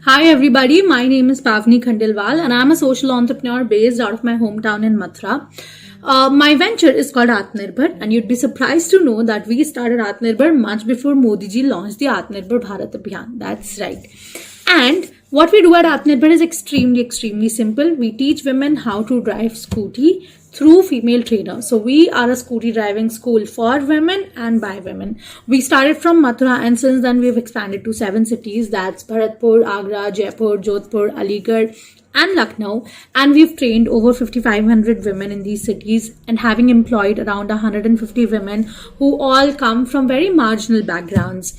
Hi everybody, my name is Pavni Khandelwal and I'm a social entrepreneur based out of my hometown in Mathura. My venture is called Atmanirbhar and you'd be surprised to know that we started Atmanirbhar much before Modi ji launched the Atmanirbhar Bharat Abhiyan. That's right. And what we do at Atmanirbhar is extremely simple. We teach women how to drive scooty through female trainers. So we are a scooty driving school for women and by women. We started from Mathura and since then we've expanded to 7 cities. That's Bharatpur, Agra, Jaipur, Jodhpur, Aligarh and Lucknow, and we've trained over 5,500 women in these cities and having employed around 150 women who all come from very marginal backgrounds.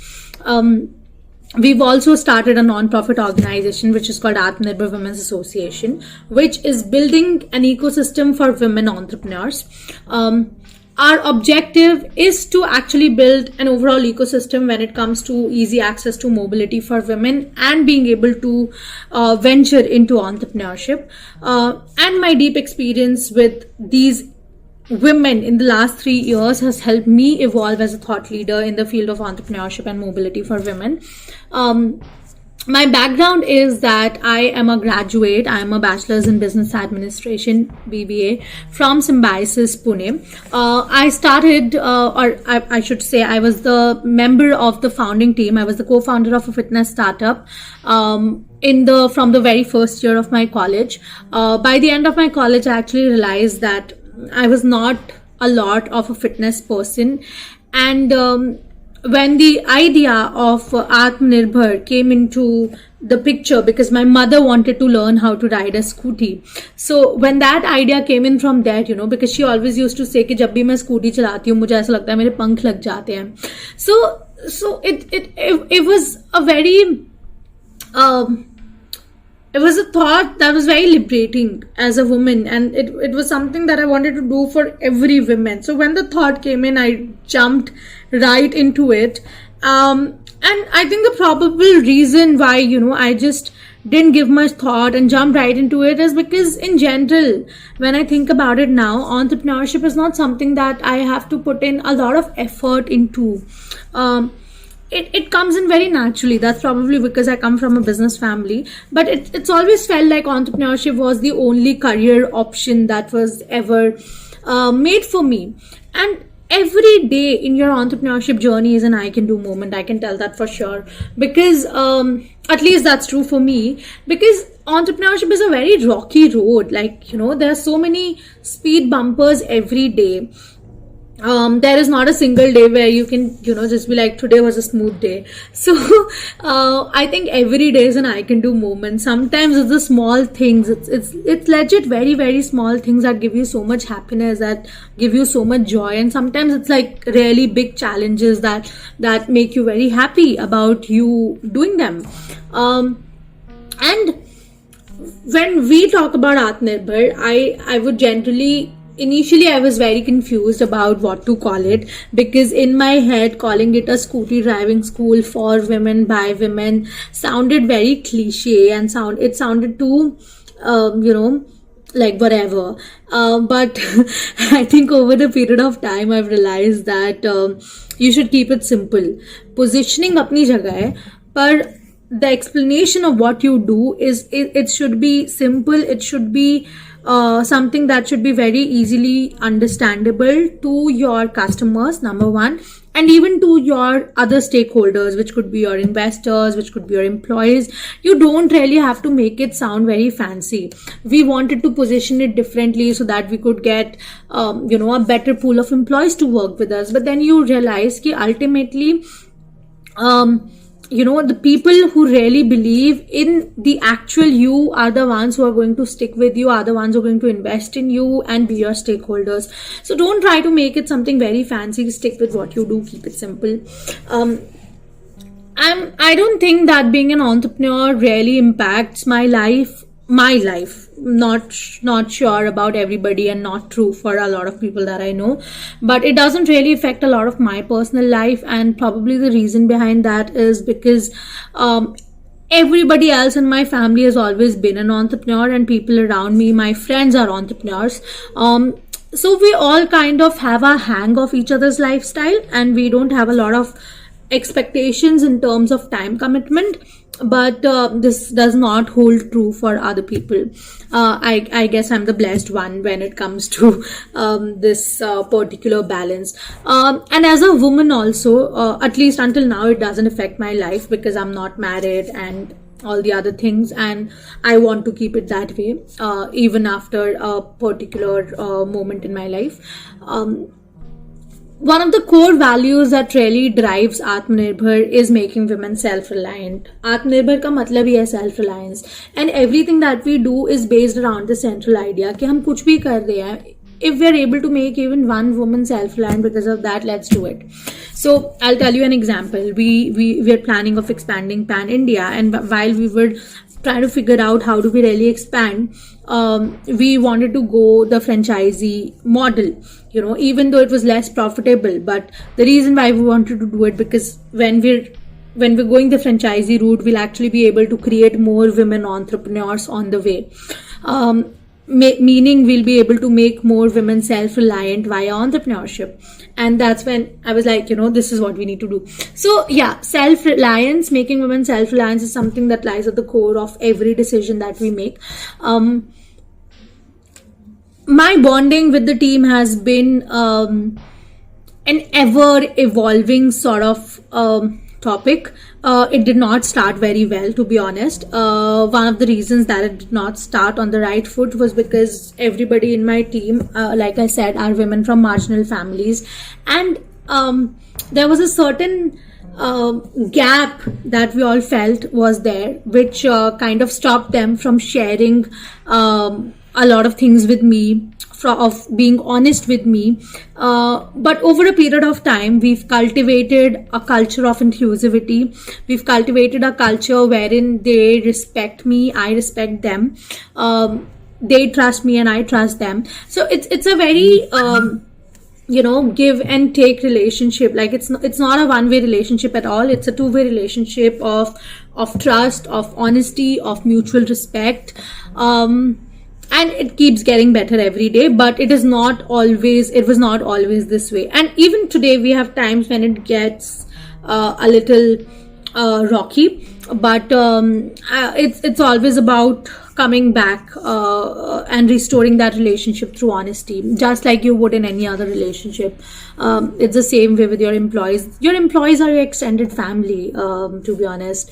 We've also started a non-profit organization which is called Atmanirbhar Women's Association, which is building an ecosystem for women entrepreneurs. Our objective is to actually build an overall ecosystem when it comes to easy access to mobility for women and being able to venture into entrepreneurship. And my deep experience with these women in the last 3 years has helped me evolve as a thought leader in the field of entrepreneurship and mobility for women. My background is that I am a graduate. I am a bachelor's in business administration, BBA, from Symbiosis, Pune. I started, I should say, I was the member of the founding team. I was the co-founder of a fitness startup from the very first year of my college. By the end of my college, I actually realized that I was not a lot of a fitness person, and when the idea of Atmanirbhar came into the picture, because my mother wanted to learn how to ride a scooty. So when that idea came in from that, because she always used to say कि जब भी मैं scooty चलाती हूँ मुझे ऐसा लगता है मेरे पंख लग जाते हैं. So it was a very it was a thought that was very liberating as a woman, and it was something that I wanted to do for every woman. So when the thought came in, I jumped right into it. And I think the probable reason why, I just didn't give much thought and jumped right into it is because in general, when I think about it now, entrepreneurship is not something that I have to put in a lot of effort into. It comes in very naturally. That's probably because I come from a business family, but it's always felt like entrepreneurship was the only career option that was ever made for me. And every day in your entrepreneurship journey is an I can do moment. I can tell that for sure, because at least that's true for me, because entrepreneurship is a very rocky road. There are so many speed bumpers every day. There is not a single day where you can, just be like, today was a smooth day. So, I think every day is an I can do moment. Sometimes it's the small things. It's legit very, very small things that give you so much happiness, that give you so much joy. And sometimes it's like really big challenges that make you very happy about you doing them. And when we talk about Atmanirbhar, I would generally, initially, I was very confused about what to call it, because in my head, calling it a scooty driving school for women by women sounded very cliche and it sounded too, like whatever. But I think over the period of time, I've realized that you should keep it simple. Positioning apni jagah hai, but the explanation of what you do is it should be simple. It should be something that should be very easily understandable to your customers, number one, and even to your other stakeholders, which could be your investors, which could be your employees. You don't really have to make it sound very fancy. We wanted to position it differently so that we could get a better pool of employees to work with us. But then you realize that ultimately the people who really believe in the actual you are the ones who are going to stick with you, are the ones who are going to invest in you and be your stakeholders. So don't try to make it something very fancy. Stick with what you do. Keep it simple. I don't think that being an entrepreneur really impacts my life. Not sure about everybody, and not true for a lot of people that I know, but it doesn't really affect a lot of my personal life. And probably the reason behind that is because everybody else in my family has always been an entrepreneur, and people around me, my friends, are entrepreneurs. So we all kind of have a hang of each other's lifestyle, and we don't have a lot of expectations in terms of time commitment. but this does not hold true for other people. I guess I'm the blessed one when it comes to this particular balance. And as a woman also, at least until now, it doesn't affect my life because I'm not married and all the other things, and I want to keep it that way even after a particular moment in my life. One of the core values that really drives Atmanirbhar is making women self-reliant. Atmanirbhar का मतलब ही है self-reliance, and everything that we do is based around the central idea कि हम कुछ भी कर रहे हैं. If we are able to make even one woman self-reliant because of that, let's do it. So I'll tell you an example. We are planning of expanding pan India, and while we were trying to figure out how do we really expand, we wanted to go the franchisee model, even though it was less profitable. But the reason why we wanted to do it, because when we're going the franchisee route, we'll actually be able to create more women entrepreneurs on the way. Meaning we'll be able to make more women self-reliant via entrepreneurship. And that's when I was like, this is what we need to do. So yeah, self-reliance, making women self-reliance is something that lies at the core of every decision that we make. My bonding with the team has been an ever evolving sort of topic. It did not start very well, to be honest. One of the reasons that it did not start on the right foot was because everybody in my team, like I said, are women from marginal families, and there was a certain gap that we all felt was there, which kind of stopped them from sharing a lot of things with me, of being honest with me. But over a period of time, we've cultivated a culture of inclusivity. We've cultivated a culture wherein they respect me, I respect them. They trust me and I trust them. So it's a very give and take relationship. Like it's not a one-way relationship at all. It's a two-way relationship of trust, of honesty, of mutual respect. And it keeps getting better every day, but it was not always this way. And even today we have times when it gets a little rocky, but it's always about coming back and restoring that relationship through honesty, just like you would in any other relationship. It's the same way with your employees. Your employees are your extended family, to be honest.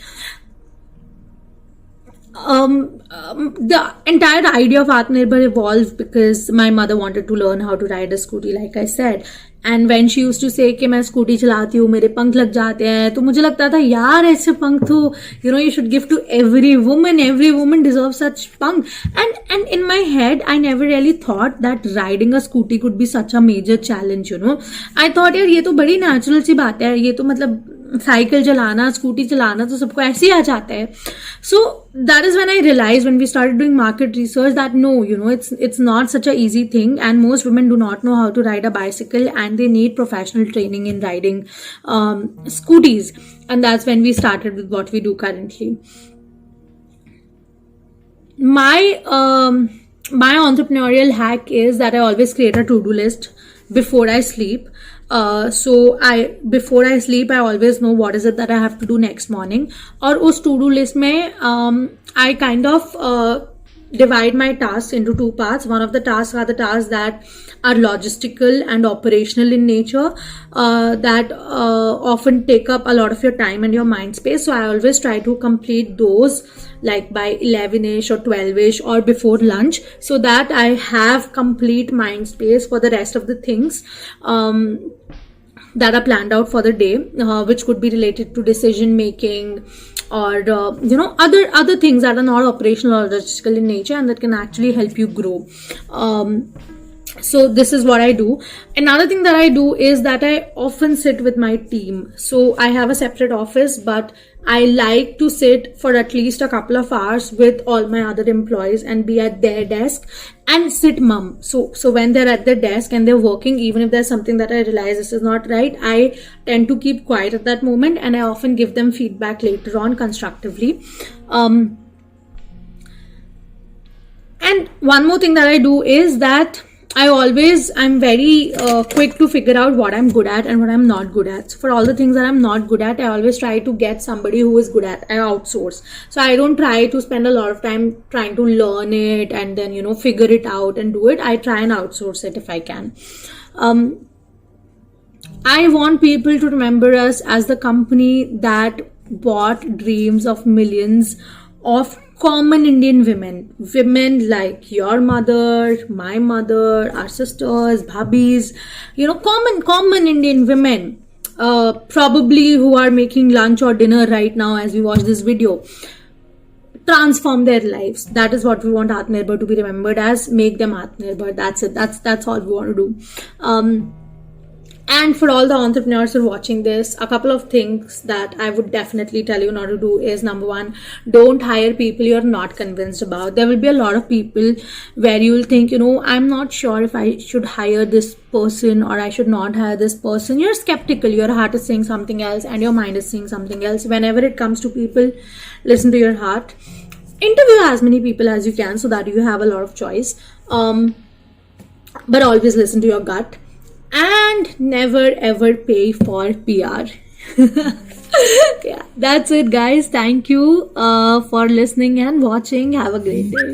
The entire idea of Atmanirbhar evolved because my mother wanted to learn how to ride a scooty, like I said. And when she used to say कि मैं scooty चलाती हूँ, मेरे पंख लग जाते हैं, तो मुझे लगता था यार ऐसे पंख तो you should give to every woman deserves such पंख. And in my head I never really thought that riding a scooty could be such a major challenge. I thought यार ये तो बड़ी natural सी बात है, ये तो मतलब साइकिल चलाना, स्कूटी चलाना तो सबको ऐसे ही आ जाता है. So that is when I realized, when we started doing market research, that no, it's not such a easy thing, and most women do not know how to ride a bicycle, and they need professional training in riding scooties. And that's when we started with what we do currently. My entrepreneurial hack is that I always create a to-do list before I sleep. So before I sleep, I always know what is it that I have to do next morning. और उस to-do list में I kind of divide my tasks into two parts. One of the tasks are the tasks that are logistical and operational in nature, that often take up a lot of your time and your mind space. So I always try to complete those like by 11ish or 12ish or before lunch, so that I have complete mind space for the rest of the things that are planned out for the day, which could be related to decision making, or other things that are not operational or logistical in nature, and that can actually help you grow. So this is what I do. Another thing that I do is that I often sit with my team. So I have a separate office, but I like to sit for at least a couple of hours with all my other employees and be at their desk and sit mum. So when they're at their desk and they're working, even if there's something that I realize this is not right, I tend to keep quiet at that moment, and I often give them feedback later on constructively. And one more thing that I do is that I'm very quick to figure out what I'm good at and what I'm not good at. So for all the things that I'm not good at, I always try to get somebody who is good at. I outsource. So I don't try to spend a lot of time trying to learn it and then, figure it out and do it. I try and outsource it if I can. I want people to remember us as the company that bought dreams of millions of common Indian women like your mother, my mother, our sisters, bhabis, common Indian women, probably who are making lunch or dinner right now as we watch this video. Transform their lives. That is what we want Atmanirbhar to be remembered as. Make them Atmanirbhar. That's it. That's all we want to do. And for all the entrepreneurs who are watching this, a couple of things that I would definitely tell you not to do is, number one, don't hire people you're not convinced about. There will be a lot of people where you will think, I'm not sure if I should hire this person or I should not hire this person. You're skeptical. Your heart is saying something else and your mind is saying something else. Whenever it comes to people, listen to your heart. Interview as many people as you can so that you have a lot of choice. But always listen to your gut. And never ever pay for PR. Yeah, that's it, guys. Thank you for listening and watching. Have a great day.